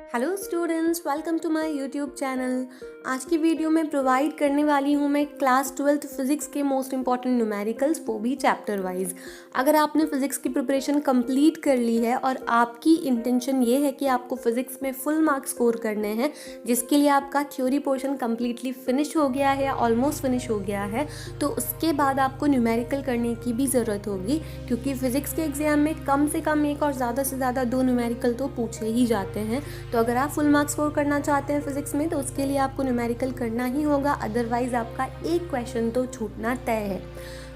Hello students, welcome to my YouTube channel. आज की video में प्रोवाइड करने वाली हूँ मैं क्लास 12th फिज़िक्स के मोस्ट इंपॉर्टेंट न्यूमेरिकल्स, वो भी चैप्टर वाइज। अगर आपने फ़िज़िक्स की प्रिपरेशन कंप्लीट कर ली है और आपकी इंटेंशन ये है कि आपको फ़िज़िक्स में फुल मार्क्स स्कोर करने हैं, जिसके लिए आपका थ्योरी पोर्शन कम्प्लीटली फिनिश हो गया है या ऑलमोस्ट फिनिश हो गया है, तो उसके बाद आपको न्यूमेरिकल करने की भी ज़रूरत होगी, क्योंकि फ़िज़िक्स के एग्ज़ाम में कम से कम एक और ज़्यादा से ज़्यादा 2 न्यूमेरिकल तो पूछे ही जाते हैं। तो अगर आप फुल मार्क्स स्कोर करना चाहते हैं फिजिक्स में, तो उसके लिए आपको न्यूमेरिकल करना ही होगा, अदरवाइज आपका एक क्वेश्चन तो छूटना तय है।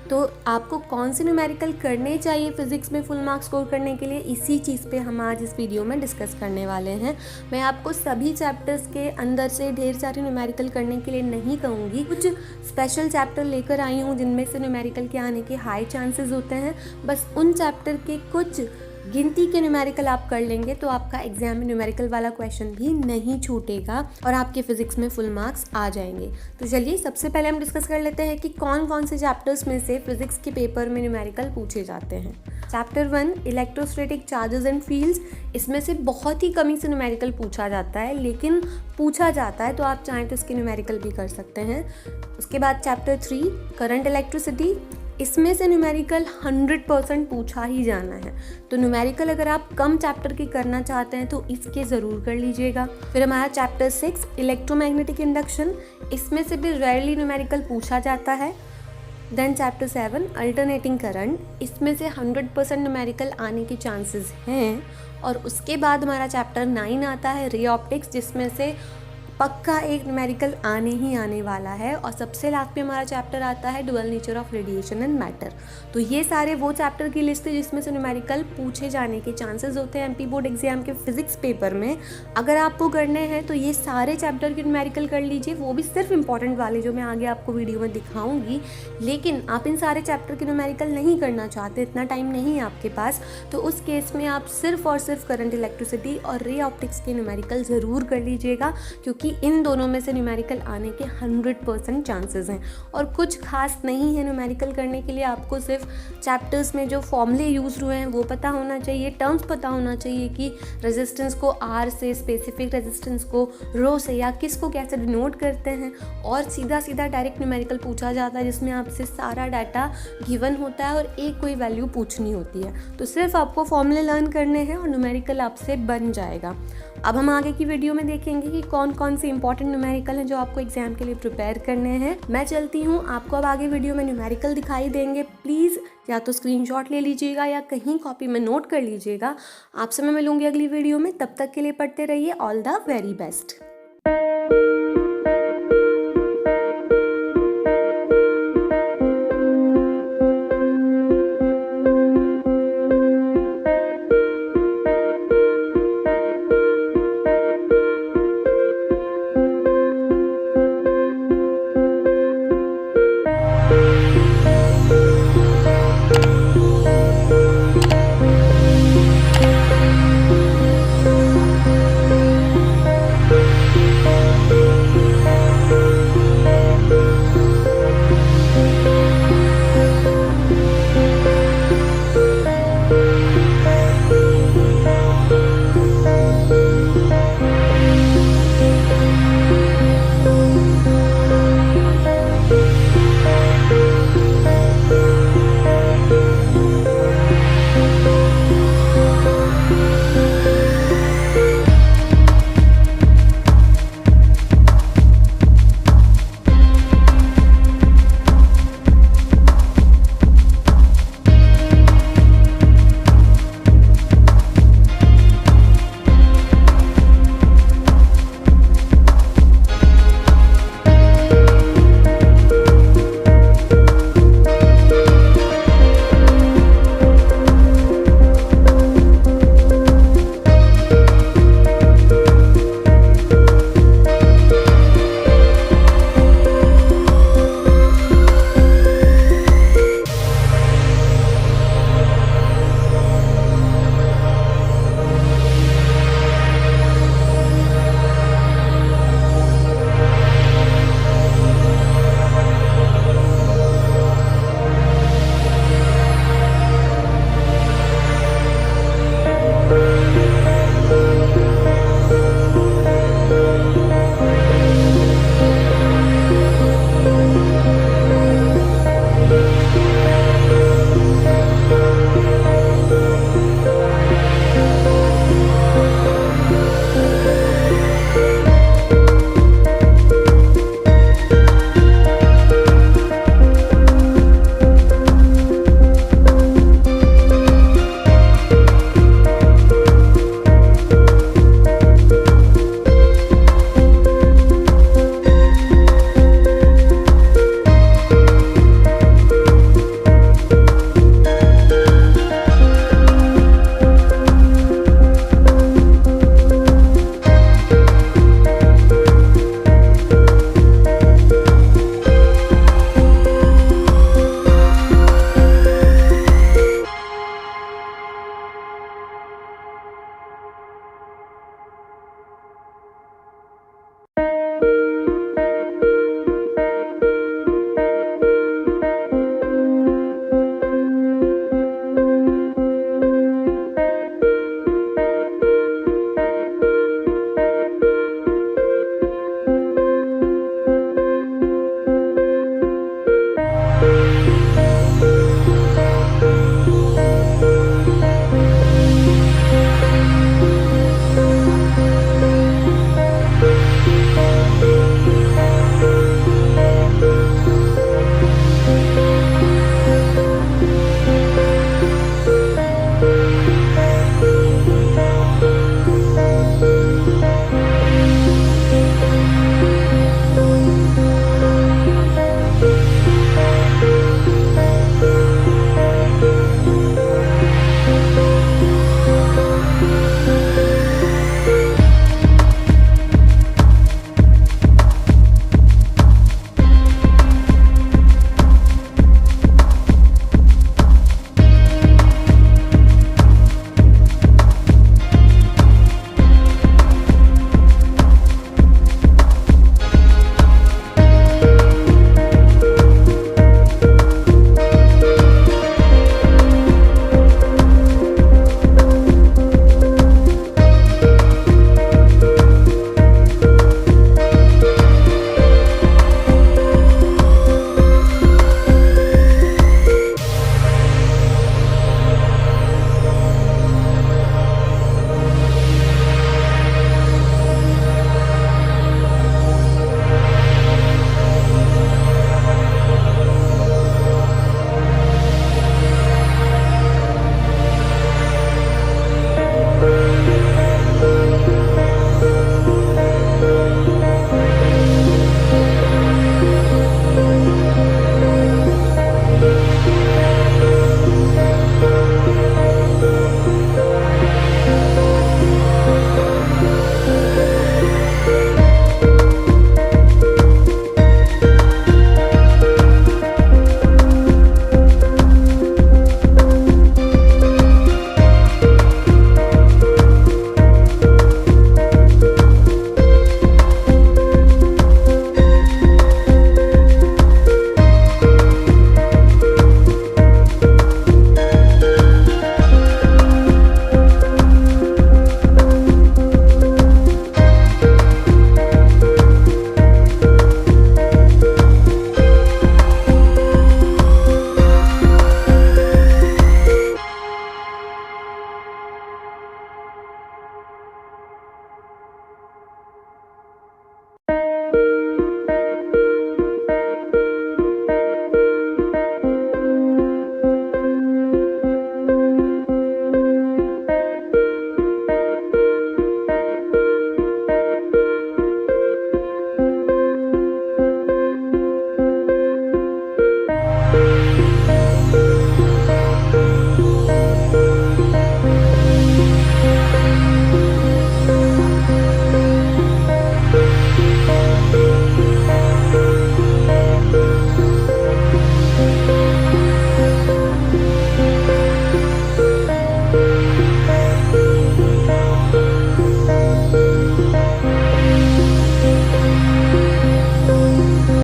तो आपको कौन से न्यूमेरिकल करने चाहिए फिजिक्स में फुल मार्क्स स्कोर करने के लिए, इसी चीज़ पे हम आज इस वीडियो में डिस्कस करने वाले हैं। मैं आपको सभी चैप्टर्स के अंदर से ढेर सारे न्यूमेरिकल करने के लिए नहीं कहूँगी, कुछ स्पेशल चैप्टर लेकर आई हूँ जिनमें से न्यूमेरिकल के आने के हाई चांसेस होते हैं। बस उन चैप्टर के कुछ गिनती के न्यूमेरिकल आप कर लेंगे तो आपका एग्जाम में न्यूमेरिकल वाला क्वेश्चन भी नहीं छूटेगा और आपके फिजिक्स में फुल मार्क्स आ जाएंगे। तो चलिए सबसे पहले हम डिस्कस कर लेते हैं कि कौन कौन से चैप्टर्स में से फिजिक्स के पेपर में न्यूमेरिकल पूछे जाते हैं। Chapter 1 electrostatic charges and fields, इसमें से बहुत ही कमी से न्यूमेरिकल पूछा जाता है, लेकिन पूछा जाता है तो आप चाहें तो इसके न्यूमेरिकल भी कर सकते हैं। उसके बाद चैप्टर 3 करंट इलेक्ट्रिसिटी, इसमें से न्यूमेरिकल 100% पूछा ही जाना है। तो न्यूमेरिकल अगर आप कम चैप्टर की करना चाहते हैं तो इसके ज़रूर कर लीजिएगा। फिर हमारा चैप्टर 6 इलेक्ट्रोमैग्नेटिक इंडक्शन, इसमें से भी रेयरली न्यूमेरिकल पूछा जाता है। देन चैप्टर 7 अल्टरनेटिंग करंट, इसमें से 100% न्यूमेरिकल आने के चांसेस हैं। और उसके बाद हमारा चैप्टर 9 आता है रे ऑप्टिक्स, जिसमें से पक्का एक न्यूमेरिकल आने ही आने वाला है। और सबसे लास्ट में हमारा चैप्टर आता है dual nature of radiation and matter. तो ये सारे वो चैप्टर की लिस्ट है जिसमें से न्यूमेरिकल पूछे जाने के चांसेस होते हैं एमपी बोर्ड एग्जाम के फिजिक्स पेपर में। अगर आपको करने हैं तो ये सारे चैप्टर के न्यूमेरिकल कर लीजिए, वो भी सिर्फ इंपॉर्टेंट वाले जो मैं आगे आपको वीडियो में दिखाऊंगी। लेकिन आप इन सारे चैप्टर के न्यूमेरिकल नहीं करना चाहते, इतना टाइम नहीं है आपके पास, तो उस केस में आप सिर्फ और सिर्फ करंट इलेक्ट्रिसिटी और रे ऑप्टिक्स के न्यूमेरिकल ज़रूर कर लीजिएगा, क्योंकि इन दोनों में से न्यूमेरिकल आने के 100% चांसेस हैं। और कुछ खास नहीं है न्यूमेरिकल करने के लिए, आपको सिर्फ चैप्टर्स में जो फॉर्मूले यूज हुए हैं वो पता होना चाहिए, टर्म्स पता होना चाहिए कि रेजिस्टेंस को आर से, स्पेसिफिक रेजिस्टेंस को रो से, या किस को कैसे डिनोट करते हैं। और सीधा सीधा डायरेक्ट न्यूमेरिकल पूछा जाता है जिसमें आपसे सारा डाटा गिवन होता है और एक कोई वैल्यू पूछनी होती है। तो सिर्फ आपको फॉर्मूले लर्न करने हैं और न्यूमेरिकल आपसे बन जाएगा। अब हम आगे की वीडियो में देखेंगे कि कौन कौन से इंपॉर्टेंट न्यूमेरिकल हैं जो आपको एग्जाम के लिए प्रिपेयर करने हैं। मैं चलती हूँ, आपको अब आगे वीडियो में न्यूमेरिकल दिखाई देंगे। प्लीज़ या तो स्क्रीनशॉट ले लीजिएगा या कहीं कॉपी में नोट कर लीजिएगा। आपसे मैं मिलूंगी अगली वीडियो में, तब तक के लिए पढ़ते रहिए। All the very best.